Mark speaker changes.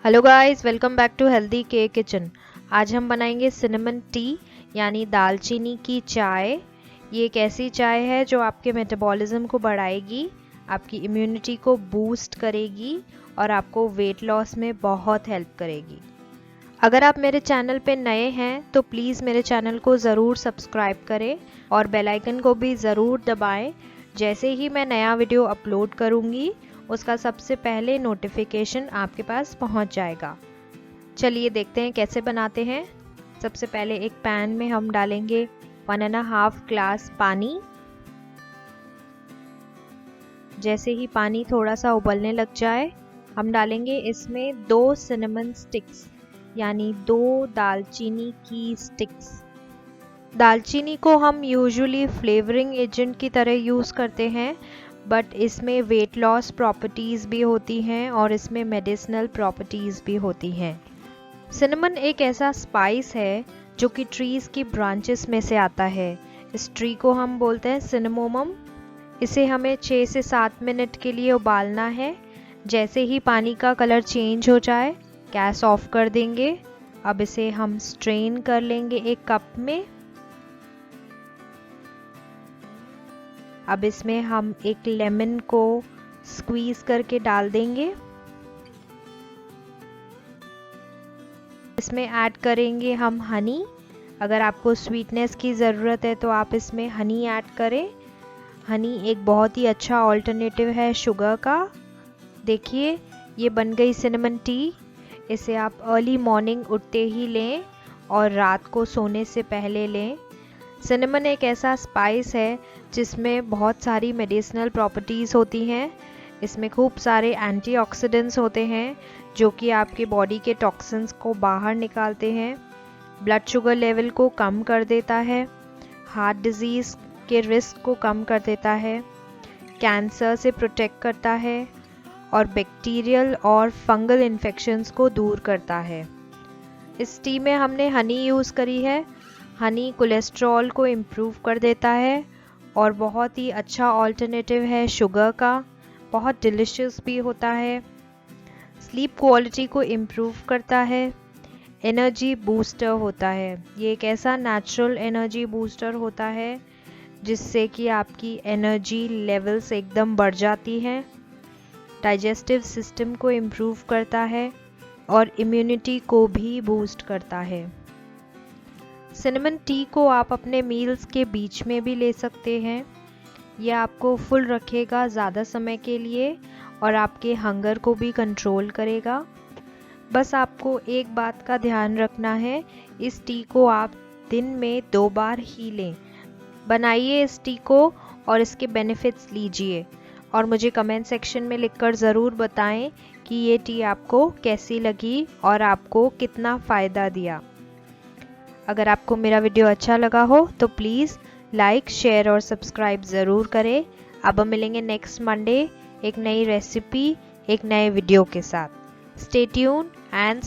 Speaker 1: Hello guys, welcome back to healthy के kitchen. आज हम बनाएंगे सिनेमन टी यानी दालचीनी की चाय। ये एक ऐसी चाय है जो आपके मेटाबॉलिज्म को बढ़ाएगी, आपकी इम्यूनिटी को बूस्ट करेगी और आपको वेट लॉस में बहुत हेल्प करेगी। अगर आप मेरे चैनल पे नए हैं तो प्लीज़ मेरे चैनल को ज़रूर सब्सक्राइब करें और बेल आइकन को भी ज़रूर दबाएं। जैसे ही मैं नया वीडियो अपलोड करूँगी उसका सबसे पहले नोटिफिकेशन आपके पास पहुंच जाएगा। चलिए देखते हैं कैसे बनाते हैं। सबसे पहले एक पैन में हम डालेंगे 1.5 ग्लास पानी। जैसे ही पानी थोड़ा सा उबलने लग जाए हम डालेंगे इसमें 2 सिनेमन स्टिक्स यानी 2 दालचीनी की स्टिक्स। दालचीनी को हम यूजुअली फ्लेवरिंग एजेंट की तरह यूज़ करते हैं, बट इसमें वेट लॉस प्रॉपर्टीज़ भी होती हैं और इसमें मेडिसिनल प्रॉपर्टीज़ भी होती हैं। सिनेमन एक ऐसा स्पाइस है जो कि ट्रीज़ की ब्रांचेस में से आता है। इस ट्री को हम बोलते हैं सिनेमोमम। इसे हमें 6 से 7 मिनट के लिए उबालना है। जैसे ही पानी का कलर चेंज हो जाए गैस ऑफ कर देंगे। अब इसे हम स्ट्रेन कर लेंगे एक कप में। अब इसमें हम एक लेमन को स्क्वीज करके डाल देंगे। इसमें ऐड करेंगे हम हनी। अगर आपको स्वीटनेस की ज़रूरत है तो आप इसमें हनी ऐड करें। हनी एक बहुत ही अच्छा ऑल्टरनेटिव है शुगर का। देखिए ये बन गई सिनेमन टी। इसे आप अर्ली मॉर्निंग उठते ही लें और रात को सोने से पहले लें। सिनेमन एक ऐसा स्पाइस है जिसमें बहुत सारी मेडिसिनल प्रॉपर्टीज़ होती हैं। इसमें खूब सारे एंटीऑक्सीडेंट्स होते हैं जो कि आपके बॉडी के टॉक्सिन्स को बाहर निकालते हैं, ब्लड शुगर लेवल को कम कर देता है, हार्ट डिजीज़ के रिस्क को कम कर देता है, कैंसर से प्रोटेक्ट करता है और बैक्टीरियल और फंगल इन्फेक्शंस को दूर करता है। इस टी में हमने हनी यूज़ करी है। हनी कोलेस्ट्रॉल को इम्प्रूव कर देता है और बहुत ही अच्छा ऑल्टरनेटिव है शुगर का। बहुत डिलिशियस भी होता है। स्लीप क्वालिटी को इम्प्रूव करता है। एनर्जी बूस्टर होता है। ये एक ऐसा नेचुरल एनर्जी बूस्टर होता है जिससे कि आपकी एनर्जी लेवल्स एकदम बढ़ जाती हैं। डाइजेस्टिव सिस्टम को इम्प्रूव करता है और इम्यूनिटी को भी बूस्ट करता है। सिनेमन टी को आप अपने मील्स के बीच में भी ले सकते हैं। यह आपको फुल रखेगा ज़्यादा समय के लिए और आपके हंगर को भी कंट्रोल करेगा। बस आपको एक बात का ध्यान रखना है, इस टी को आप दिन में 2 बार ही लें। बनाइए इस टी को और इसके बेनिफिट्स लीजिए और मुझे कमेंट सेक्शन में लिखकर ज़रूर बताएं कि ये टी आपको कैसी लगी और आपको कितना फ़ायदा दिया। अगर आपको मेरा वीडियो अच्छा लगा हो तो प्लीज़ लाइक, शेयर और सब्सक्राइब ज़रूर करें। अब हम मिलेंगे नेक्स्ट मंडे एक नई रेसिपी, एक नए वीडियो के साथ। Stay tune and